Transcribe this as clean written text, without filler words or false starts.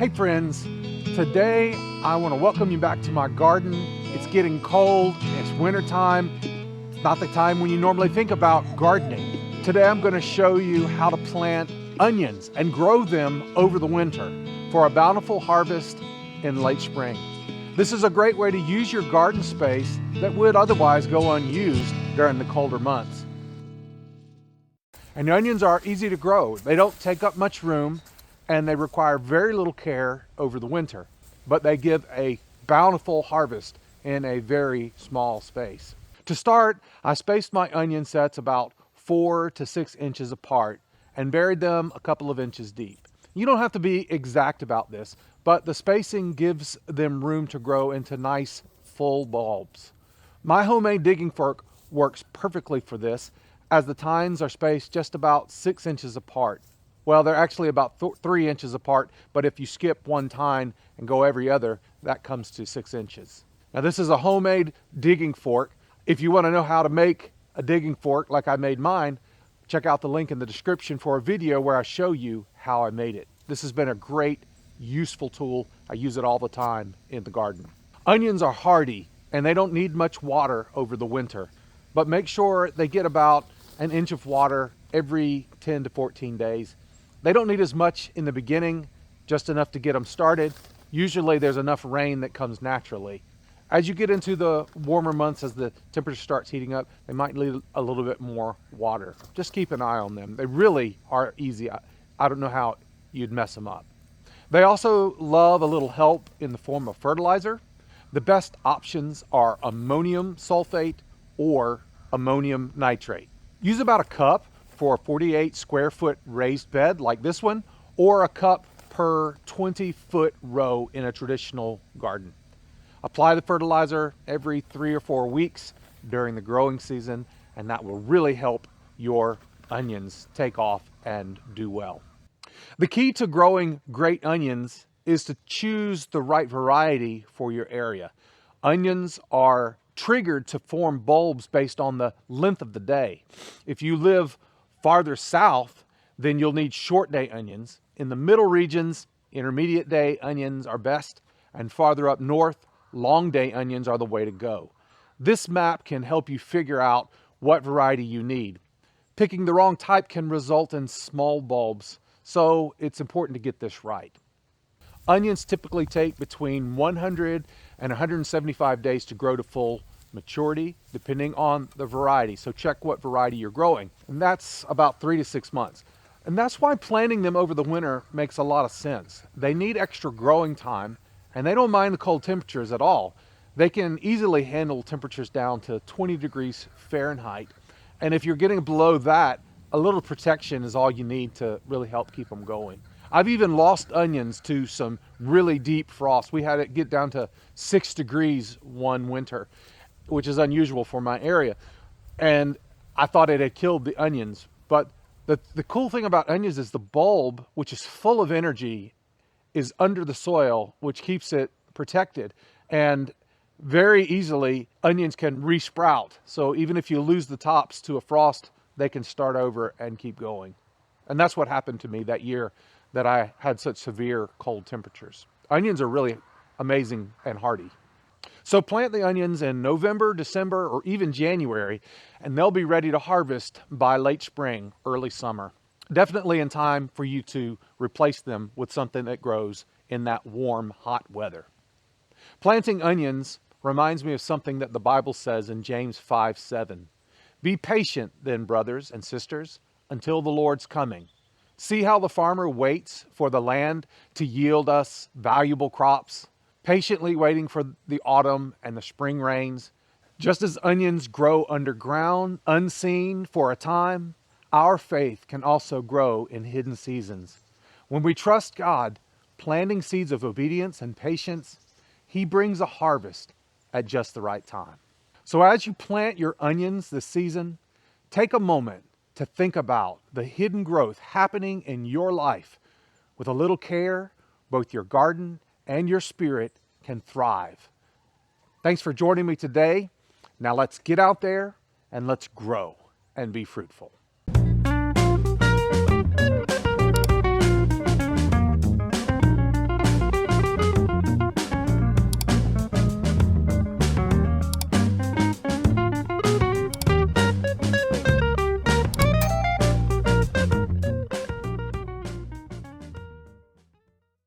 Hey friends, today I want to welcome you back to my garden. It's getting cold, it's winter time. It's not the time when you normally think about gardening. Today I'm going to show you how to plant onions and grow them over the winter for a bountiful harvest in late spring. This is a great way to use your garden space that would otherwise go unused during the colder months. And onions are easy to grow. They don't take up much room and they require very little care over the winter, but they give a bountiful harvest in a very small space. To start, I spaced my onion sets about 4 to 6 inches apart and buried them a couple of inches deep. You don't have to be exact about this, but the spacing gives them room to grow into nice full bulbs. My homemade digging fork works perfectly for this, as the tines are spaced just about 6 inches apart. Well, they're actually about 3 inches apart, but if you skip one tine and go every other, that comes to 6 inches. Now this is a homemade digging fork. If you want to know how to make a digging fork like I made mine, check out the link in the description for a video where I show you how I made it. This has been a great, useful tool. I use it all the time in the garden. Onions are hardy and they don't need much water over the winter, but make sure they get about an inch of water every 10 to 14 days. They don't need as much in the beginning, just enough to get them started. Usually there's enough rain that comes naturally. As you get into the warmer months, as the temperature starts heating up, they might need a little bit more water. Just keep an eye on them. They really are easy. I don't know how you'd mess them up. They also love a little help in the form of fertilizer. The best options are ammonium sulfate or ammonium nitrate. Use about a cup for a 48 square foot raised bed like this one, or a cup per 20-foot row in a traditional garden. Apply the fertilizer every 3 or 4 weeks during the growing season, and that will really help your onions take off and do well. The key to growing great onions is to choose the right variety for your area. Onions are triggered to form bulbs based on the length of the day. If you live farther south, then you'll need short day onions. In the middle regions, intermediate day onions are best, and farther up north, long day onions are the way to go. This map can help you figure out what variety you need. Picking the wrong type can result in small bulbs, so it's important to get this right. Onions typically take between 100 and 175 days to grow to full maturity, depending on the variety. So check what variety you're growing. And that's about 3 to 6 months. And that's why planting them over the winter makes a lot of sense. They need extra growing time, and they don't mind the cold temperatures at all. They can easily handle temperatures down to 20 degrees Fahrenheit. And if you're getting below that, a little protection is all you need to really help keep them going. I've even lost onions to some really deep frost. We had it get down to 6 degrees one winter, which is unusual for my area. And I thought it had killed the onions. But the cool thing about onions is the bulb, which is full of energy, is under the soil, which keeps it protected. And very easily, onions can resprout. So even if you lose the tops to a frost, they can start over and keep going. And that's what happened to me that year that I had such severe cold temperatures. Onions are really amazing and hardy. So plant the onions in November, December, or even January, and they'll be ready to harvest by late spring, early summer. Definitely in time for you to replace them with something that grows in that warm, hot weather. Planting onions reminds me of something that the Bible says in James 5:7. Be patient then, brothers and sisters, until the Lord's coming. See how the farmer waits for the land to yield us valuable crops, patiently waiting for the autumn and the spring rains. Just as onions grow underground, unseen for a time, our faith can also grow in hidden seasons. When we trust God, planting seeds of obedience and patience, He brings a harvest at just the right time. So as you plant your onions this season, take a moment to think about the hidden growth happening in your life. With a little care, both your garden and your spirit can thrive. Thanks for joining me today. Now let's get out there and let's grow and be fruitful.